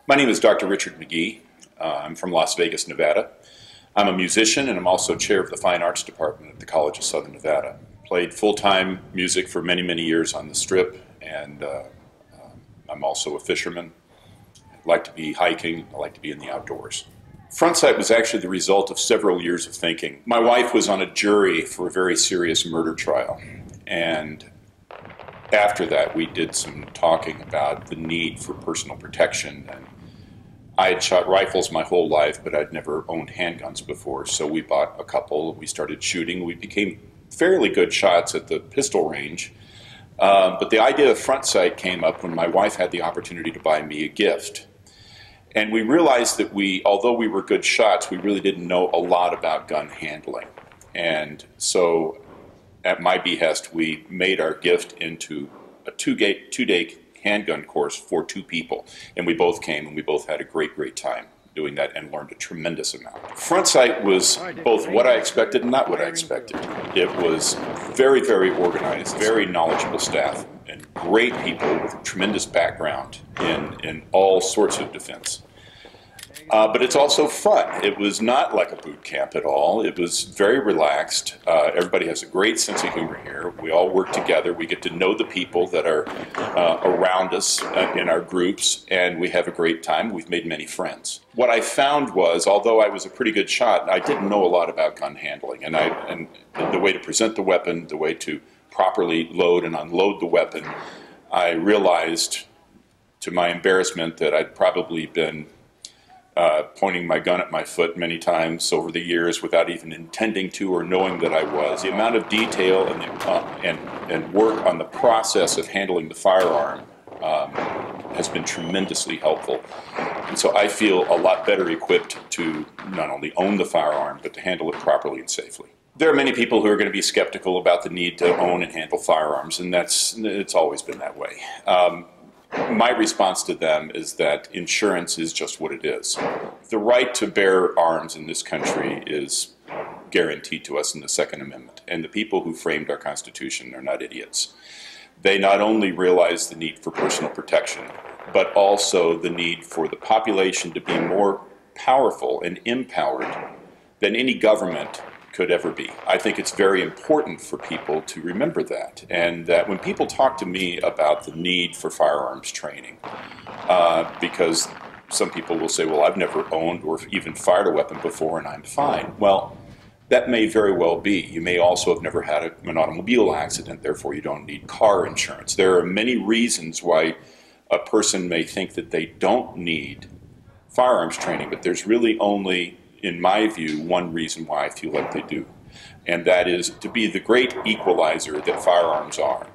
My name is Dr. Richard Mcgee. I'm from Las Vegas, Nevada. I'm a musician and I'm also chair of the Fine Arts Department at the College of Southern Nevada. Played full-time music for many, many years on the Strip, and I'm also a fisherman. I like to be hiking. I like to be in the outdoors. Front Sight was actually the result of several years of thinking. My wife was on a jury for a very serious murder trial, and after that we did some talking about the need for personal protection. And I had shot rifles my whole life, but I'd never owned handguns before, so we bought a couple. We started shooting. We became fairly good shots at the pistol range, but the idea of Front Sight came up when my wife had the opportunity to buy me a gift. And we realized that although we were good shots, we really didn't know a lot about gun handling. And so at my behest, we made our gift into a two-day handgun course for two people. And we both came and we both had a great time doing that and learned a tremendous amount. Front Sight was both what I expected and not what I expected. It was very, very organized, very knowledgeable staff, and great people with tremendous background in all sorts of defense. But it's also fun. It was not like a boot camp at all. It was very relaxed. Everybody has a great sense of humor here. We all work together. We get to know the people that are around us in our groups, and we have a great time. We've made many friends. What I found was, although I was a pretty good shot, I didn't know a lot about gun handling, and the way to present the weapon, the way to properly load and unload the weapon. I realized, to my embarrassment, that I'd probably been pointing my gun at my foot many times over the years without even intending to or knowing that I was. The amount of detail and work on the process of handling the firearm has been tremendously helpful. And so I feel a lot better equipped to not only own the firearm, but to handle it properly and safely. There are many people who are going to be skeptical about the need to own and handle firearms, and it's always been that way. My response to them is that insurance is just what it is. The right to bear arms in this country is guaranteed to us in the Second Amendment, and the people who framed our Constitution are not idiots. They not only realize the need for personal protection, but also the need for the population to be more powerful and empowered than any government could ever be. I think it's very important for people to remember that, and that when people talk to me about the need for firearms training, because some people will say, well, I've never owned or even fired a weapon before and I'm fine. Well, that may very well be. You may also have never had an automobile accident, therefore you don't need car insurance. There are many reasons why a person may think that they don't need firearms training, but there's really only, in my view, one reason why I feel like they do, and that is to be the great equalizer that firearms are.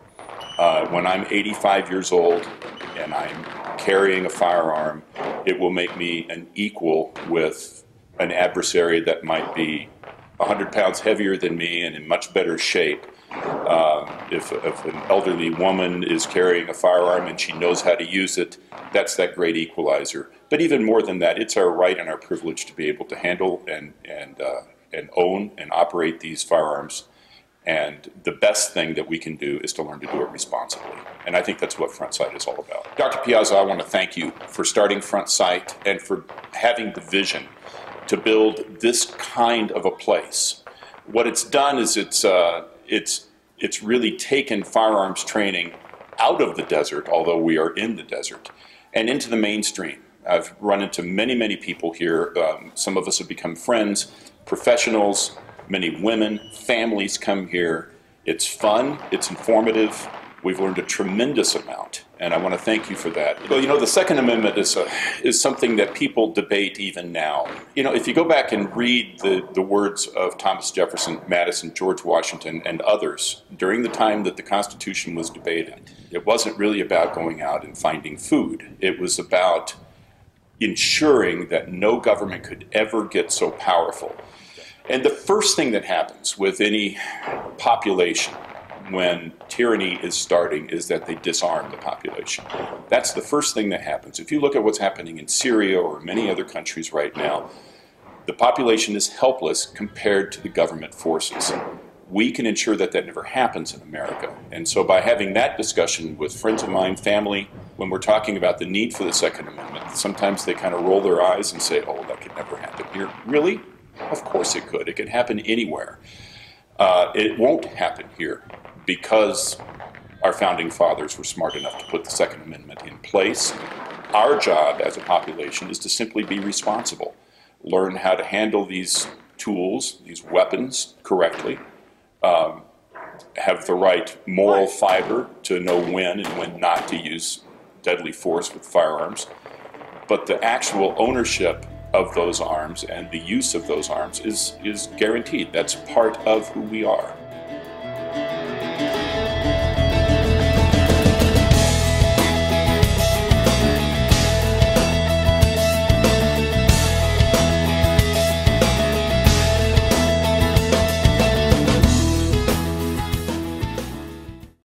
When I'm 85 years old and I'm carrying a firearm, it will make me an equal with an adversary that might be 100 pounds heavier than me and in much better shape. If an elderly woman is carrying a firearm and she knows how to use it, that's that great equalizer. But even more than that, it's our right and our privilege to be able to handle and own and operate these firearms. And the best thing that we can do is to learn to do it responsibly. And I think that's what Front Sight is all about. Dr. Piazza, I want to thank you for starting Front Sight and for having the vision to build this kind of a place. What it's done is it's really taken firearms training out of the desert, although we are in the desert, and into the mainstream. I've run into many people here. Some of us have become friends, professionals, many women, families come here. It's fun, it's informative. We've learned a tremendous amount, and I want to thank you for that. Well, you know, the Second Amendment is something that people debate even now. You know, if you go back and read the words of Thomas Jefferson, Madison, George Washington, and others during the time that the Constitution was debated, it wasn't really about going out and finding food. It was about ensuring that no government could ever get so powerful. And the first thing that happens with any population when tyranny is starting is that they disarm the population. That's the first thing that happens. If you look at what's happening in Syria or many other countries right now, the population is helpless compared to the government forces. we can ensure that that never happens in America. And so by having that discussion with friends of mine, family, when we're talking about the need for the Second Amendment, sometimes they kind of roll their eyes and say, oh, that could never happen here. Really? Of course it could. It could happen anywhere. It won't happen here because our founding fathers were smart enough to put the Second Amendment in place. Our job as a population is to simply be responsible, learn how to handle these tools, these weapons correctly, have the right moral fiber to know when and when not to use deadly force with firearms. But the actual ownership of those arms and the use of those arms is guaranteed. That's part of who we are.